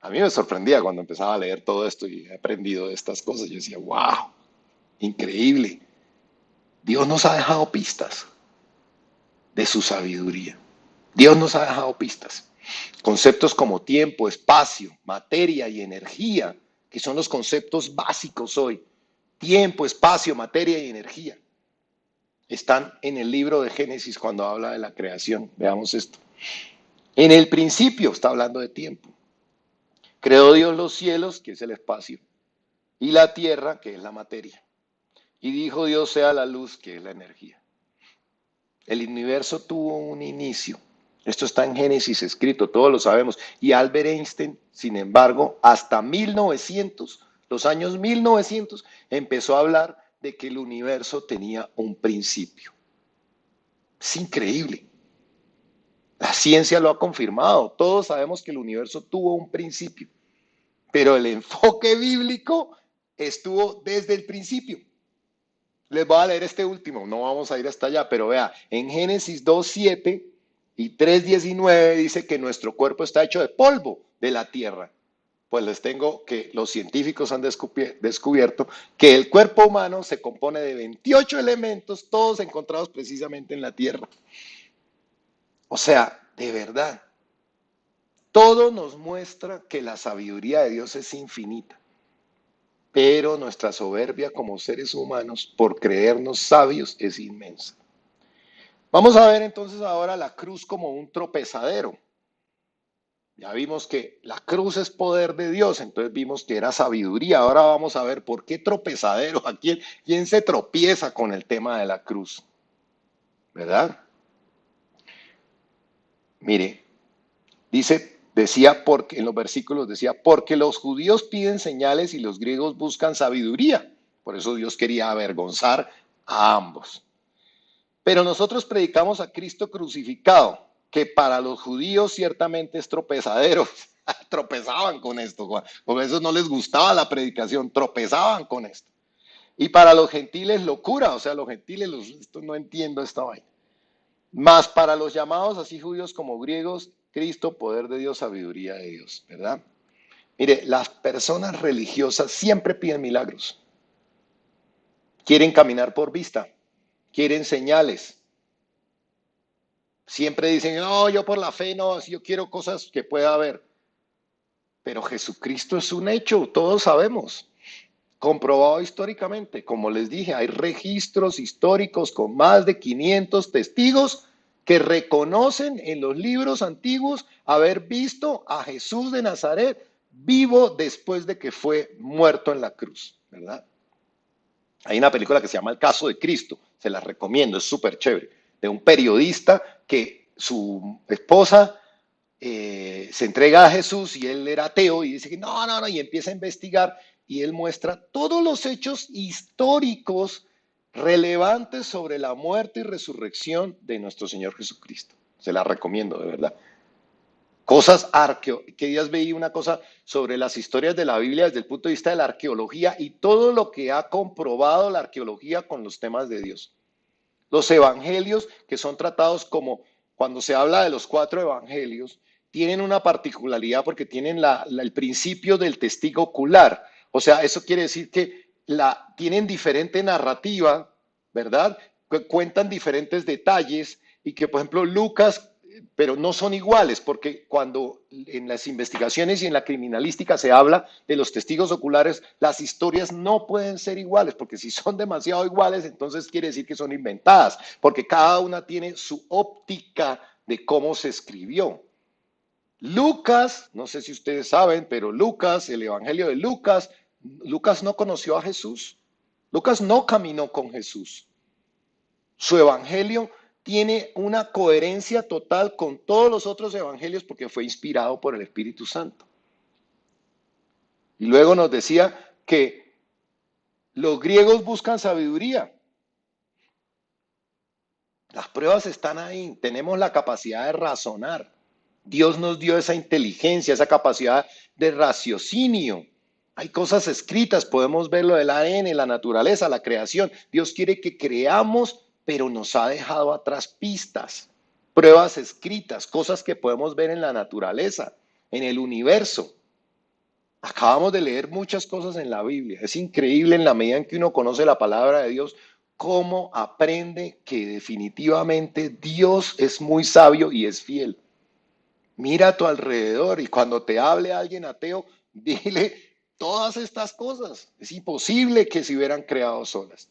A mí me sorprendía cuando empezaba a leer todo esto y he aprendido de estas cosas. Yo decía, wow, increíble. Dios nos ha dejado pistas de su sabiduría. Dios nos ha dejado pistas. Conceptos como tiempo, espacio, materia y energía, que son los conceptos básicos hoy. Tiempo, espacio, materia y energía. Están en el libro de Génesis cuando habla de la creación. Veamos esto. En el principio está hablando de tiempo. Creó Dios los cielos, que es el espacio, y la tierra, que es la materia. Y dijo Dios sea la luz, que es la energía. El universo tuvo un inicio. Esto está en Génesis escrito, todos lo sabemos. Y Albert Einstein, sin embargo, hasta 1900, los años 1900, empezó a hablar de que el universo tenía un principio. Es increíble. La ciencia lo ha confirmado. Todos sabemos que el universo tuvo un principio, pero el enfoque bíblico estuvo desde el principio. Les voy a leer este último, no vamos a ir hasta allá, pero vea, en Génesis 2:7 y 3:19 dice que nuestro cuerpo está hecho de polvo de la tierra. Pues les tengo que los científicos han descubierto que el cuerpo humano se compone de 28 elementos, todos encontrados precisamente en la tierra. O sea, de verdad, Todo nos muestra que la sabiduría de Dios es infinita, pero nuestra soberbia como seres humanos, por creernos sabios, es inmensa. Vamos a ver entonces ahora la cruz como un tropezadero. Ya vimos que la cruz es poder de Dios, entonces vimos que era sabiduría. Ahora vamos a ver por qué tropezadero, quién se tropieza con el tema de la cruz, ¿verdad? Mire, decía porque en los versículos decía, porque los judíos piden señales y los griegos buscan sabiduría. Por eso Dios quería avergonzar a ambos. Pero nosotros predicamos a Cristo crucificado, que para los judíos ciertamente es tropezadero. Tropezaban con esto, por eso no les gustaba la predicación, tropezaban con esto. Y para los gentiles locura, o sea, los gentiles, esto no entiendo esta vaina. Más para los llamados así judíos como griegos, Cristo, poder de Dios, sabiduría de Dios, ¿verdad? Mire, las personas religiosas siempre piden milagros. Quieren caminar por vista, quieren señales. Siempre dicen, no, yo por la fe no, yo quiero cosas que pueda haber. Pero Jesucristo es un hecho, todos sabemos, comprobado históricamente. Como les dije, hay registros históricos con más de 500 testigos que reconocen en los libros antiguos haber visto a Jesús de Nazaret vivo después de que fue muerto en la cruz, ¿verdad? Hay una película que se llama El caso de Cristo, se la recomiendo, es súper chévere, de un periodista que su esposa se entrega a Jesús y él era ateo y dice que no, no, no, y empieza a investigar y él muestra todos los hechos históricos relevantes sobre la muerte y resurrección de nuestro Señor Jesucristo. Se la recomiendo, de verdad. Cosas que días veía una cosa sobre las historias de la Biblia desde el punto de vista de la arqueología y todo lo que ha comprobado la arqueología con los temas de Dios. Los evangelios, que son tratados como, cuando se habla de los 4 evangelios, tienen una particularidad porque tienen el principio del testigo ocular. O sea, eso quiere decir que tienen diferente narrativa, ¿verdad? Cuentan diferentes detalles y que, por ejemplo, Lucas, pero no son iguales, porque cuando en las investigaciones y en la criminalística se habla de los testigos oculares, las historias no pueden ser iguales, porque si son demasiado iguales, entonces quiere decir que son inventadas, porque cada una tiene su óptica de cómo se escribió. Lucas, no sé si ustedes saben, pero Lucas, el Evangelio de Lucas, Lucas no conoció a Jesús. Lucas no caminó con Jesús. Su evangelio tiene una coherencia total con todos los otros evangelios porque fue inspirado por el Espíritu Santo. Y luego nos decía que los griegos buscan sabiduría. Las pruebas están ahí, tenemos la capacidad de razonar. Dios nos dio esa inteligencia, esa capacidad de raciocinio. Hay cosas escritas, podemos ver lo del ADN, la naturaleza, la creación. Dios quiere que creamos, pero nos ha dejado atrás pistas, pruebas escritas, cosas que podemos ver en la naturaleza, en el universo. Acabamos de leer muchas cosas en la Biblia. Es increíble en la medida en que uno conoce la palabra de Dios, cómo aprende que definitivamente Dios es muy sabio y es fiel. Mira a tu alrededor y cuando te hable alguien ateo, dile todas estas cosas. Es imposible que se hubieran creado solas.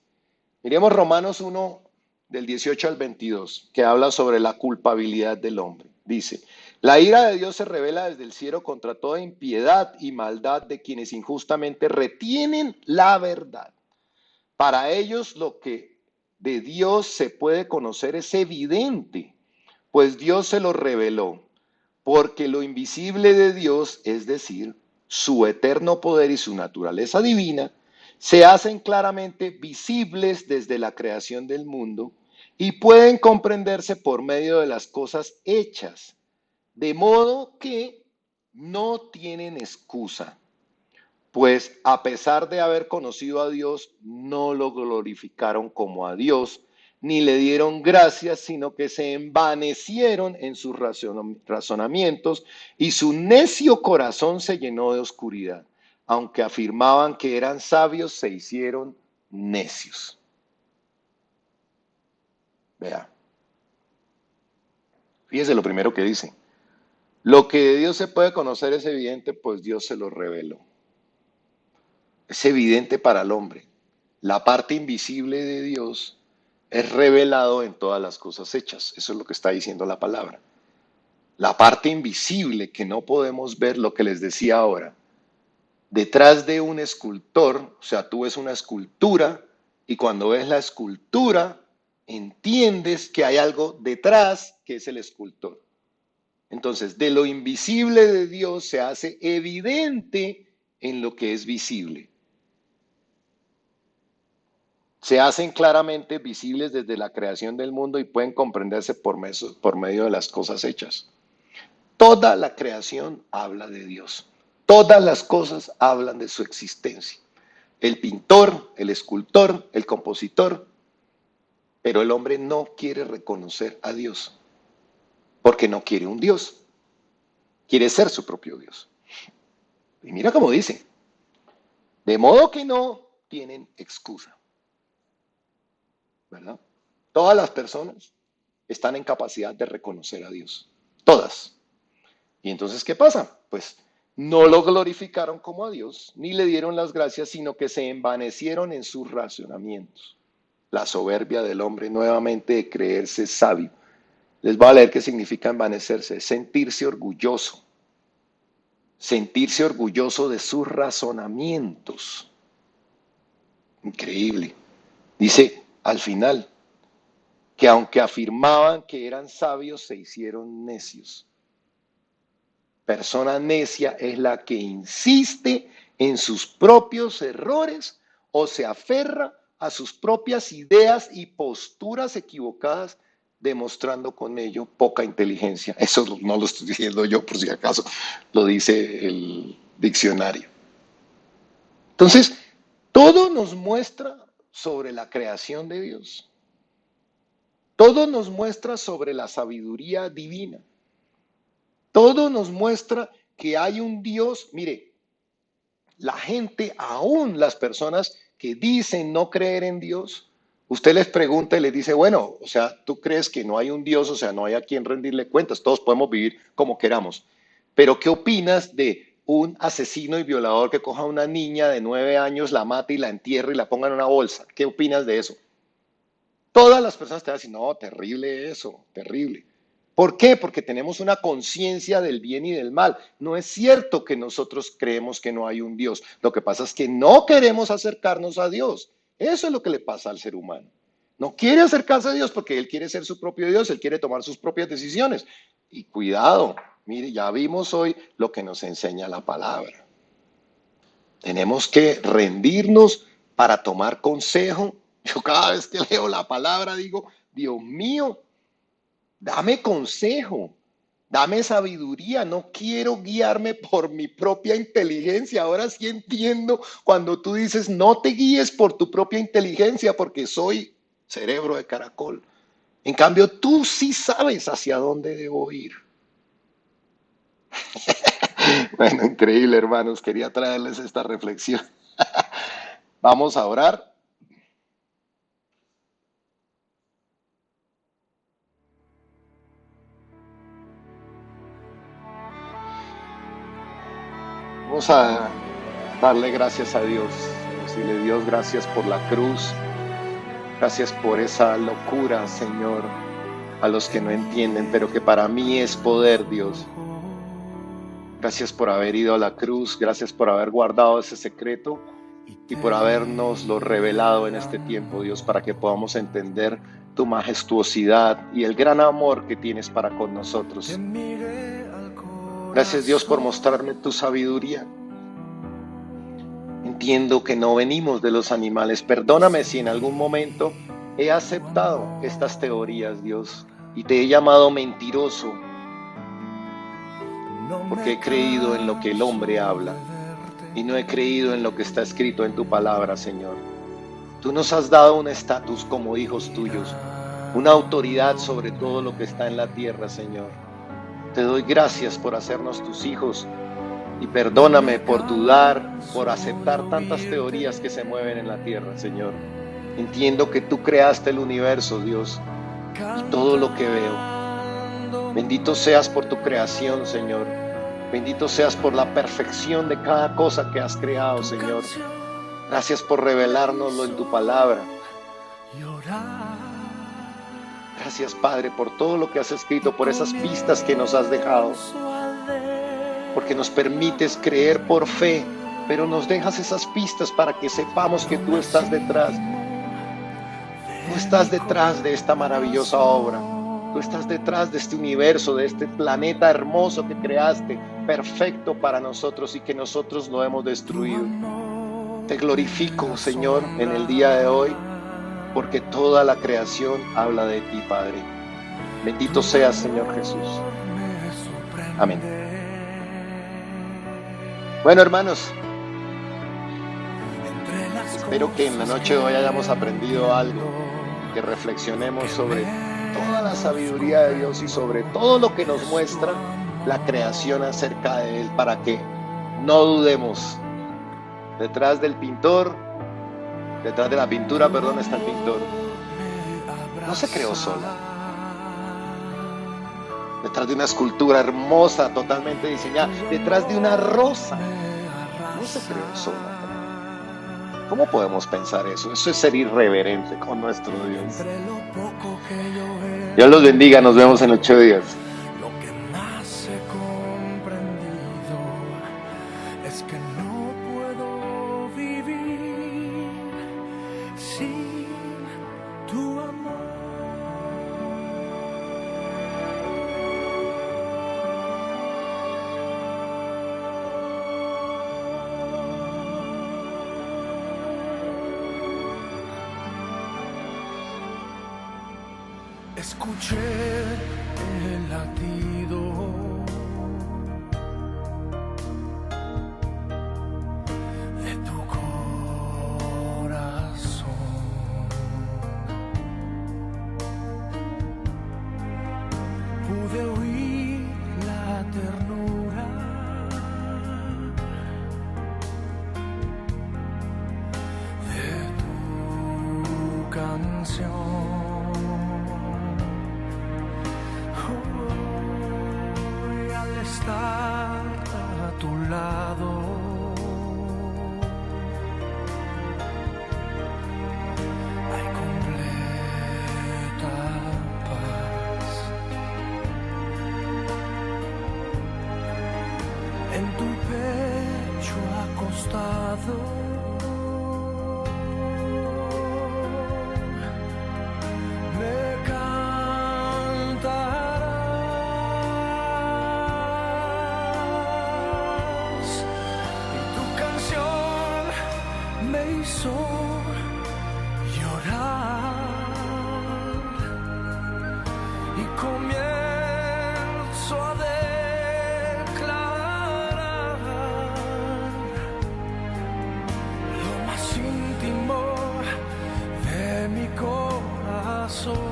Miremos Romanos 1 del 18 al 22, que habla sobre la culpabilidad del hombre. Dice, la ira de Dios se revela desde el cielo contra toda impiedad y maldad de quienes injustamente retienen la verdad. Para ellos lo que de Dios se puede conocer es evidente, pues Dios se lo reveló, porque lo invisible de Dios, es decir, su eterno poder y su naturaleza divina, se hacen claramente visibles desde la creación del mundo y pueden comprenderse por medio de las cosas hechas, de modo que no tienen excusa, pues a pesar de haber conocido a Dios, no lo glorificaron como a Dios, ni le dieron gracias, sino que se envanecieron en sus razonamientos y su necio corazón se llenó de oscuridad. Aunque afirmaban que eran sabios, se hicieron necios. Vea, fíjese lo primero que dice. Lo que de Dios se puede conocer es evidente, pues Dios se lo reveló. Es evidente para el hombre. La parte invisible de Dios es revelado en todas las cosas hechas. Eso es lo que está diciendo la palabra. La parte invisible que no podemos ver, lo que les decía ahora. Detrás de un escultor, o sea, tú ves una escultura y cuando ves la escultura, entiendes que hay algo detrás que es el escultor. Entonces, de lo invisible de Dios se hace evidente en lo que es visible. Se hacen claramente visibles desde la creación del mundo y pueden comprenderse por medio de las cosas hechas. Toda la creación habla de Dios. Todas las cosas hablan de su existencia. El pintor, el escultor, el compositor, pero el hombre no quiere reconocer a Dios porque no quiere un Dios, quiere ser su propio Dios. Y mira cómo dice, de modo que no tienen excusa, ¿verdad? Todas las personas están en capacidad de reconocer a Dios, todas. Y entonces, ¿qué pasa? Pues no lo glorificaron como a Dios, ni le dieron las gracias, sino que se envanecieron en sus razonamientos. La soberbia del hombre nuevamente de creerse sabio. Les voy a leer qué significa envanecerse, sentirse orgulloso de sus razonamientos. Increíble. Dice al final que aunque afirmaban que eran sabios, se hicieron necios. Persona necia es la que insiste en sus propios errores o se aferra a sus propias ideas y posturas equivocadas, demostrando con ello poca inteligencia. Eso no lo estoy diciendo yo, por si acaso, lo dice el diccionario. Entonces, todo nos muestra sobre la creación de Dios. Todo nos muestra sobre la sabiduría divina. Todo nos muestra que hay un Dios. Mire, la gente, aún las personas que dicen no creer en Dios, usted les pregunta y les dice, bueno, o sea, tú crees que no hay un Dios, o sea, no hay a quien rendirle cuentas, todos podemos vivir como queramos. Pero ¿qué opinas de un asesino y violador que coja a una niña de 9 años, la mate y la entierre y la ponga en una bolsa? ¿Qué opinas de eso? Todas las personas te van a decir, no, terrible eso, terrible. ¿Por qué? Porque tenemos una conciencia del bien y del mal. No es cierto que nosotros creemos que no hay un Dios. Lo que pasa es que no queremos acercarnos a Dios. Eso es lo que le pasa al ser humano. No quiere acercarse a Dios porque él quiere ser su propio Dios, él quiere tomar sus propias decisiones. Y cuidado, mire, ya vimos hoy lo que nos enseña la palabra. Tenemos que rendirnos para tomar consejo. Yo cada vez que leo la palabra digo, Dios mío, dame consejo, dame sabiduría, no quiero guiarme por mi propia inteligencia. Ahora sí entiendo cuando tú dices, no te guíes por tu propia inteligencia porque soy cerebro de caracol. En cambio, tú sí sabes hacia dónde debo ir. Bueno, increíble, hermanos. Quería traerles esta reflexión. Vamos a orar. Vamos a darle gracias a Dios. Decirle, Dios, gracias por la cruz. Gracias por esa locura, Señor, a los que no entienden, pero que para mí es poder, Dios. Gracias por haber ido a la cruz. Gracias por haber guardado ese secreto y por habernoslo revelado en este tiempo, Dios, para que podamos entender tu majestuosidad y el gran amor que tienes para con nosotros. Gracias, Dios, por mostrarme tu sabiduría. Entiendo que no venimos de los animales. Perdóname si en algún momento he aceptado estas teorías, Dios, y te he llamado mentiroso, porque he creído en lo que el hombre habla y no he creído en lo que está escrito en tu palabra, Señor. Tú nos has dado un estatus como hijos tuyos, una autoridad sobre todo lo que está en la tierra, Señor. Te doy gracias por hacernos tus hijos y perdóname por dudar, por aceptar tantas teorías que se mueven en la tierra, Señor. Entiendo que tú creaste el universo, Dios, y todo lo que veo Bendito seas por tu creación, Señor. Bendito seas por la perfección de cada cosa que has creado, Señor. Gracias por revelárnoslo en tu palabra. Gracias, Padre, por todo lo que has escrito, por esas pistas que nos has dejado. Porque nos permites creer por fe, pero nos dejas esas pistas para que sepamos que tú estás detrás. Tú estás detrás de esta maravillosa obra. Tú estás detrás de este universo, de este planeta hermoso que creaste, perfecto para nosotros y que nosotros lo hemos destruido. Te glorifico, Señor, en el día de hoy, porque toda la creación habla de ti, Padre. Bendito seas, Señor Jesús. Amén. Bueno, hermanos, espero que en la noche de hoy hayamos aprendido algo, que reflexionemos sobre toda la sabiduría de Dios y sobre todo lo que nos muestra la creación acerca de Él, para que no dudemos. Detrás del pintor, detrás de la pintura, está el pintor. No se creó sola. Detrás de una escultura hermosa, totalmente diseñada, detrás de una rosa, no se creó sola. ¿Cómo podemos pensar eso? Eso es ser irreverente con nuestro Dios. Dios los bendiga, nos vemos en 8 días. Lo que más he comprendido es que no puedo vivir sin tu amor. Escuché el latido de tu corazón. Pude oír la ternura de tu canción. Estar a tu lado, hay completa paz. En tu pecho acostado, me me hizo llorar y comienzo a declarar lo más íntimo de mi corazón.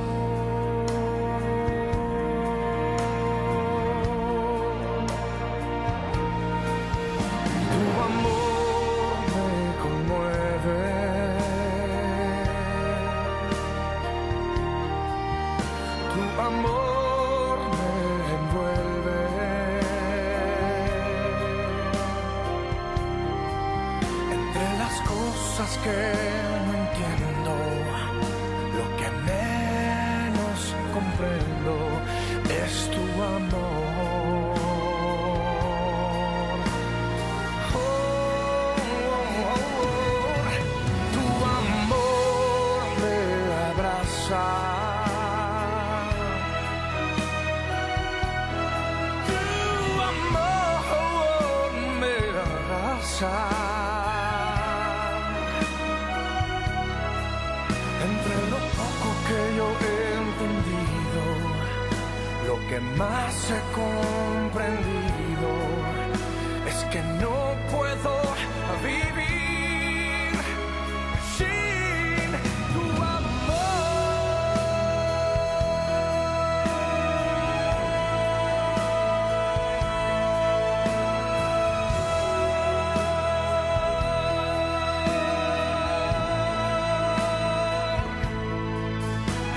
Tu amor me conmueve, tu amor me envuelve, entre las cosas que no entiendo, lo que menos comprendo es tu amor. Tu amor me abraza, entre lo poco que yo he entendido, lo que más he comprendido es que no puedo vivir sin tu amor.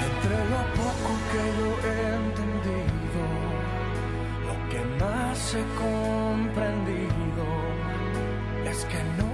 Entre lo poco que yo he entendido, más he comprendido es que no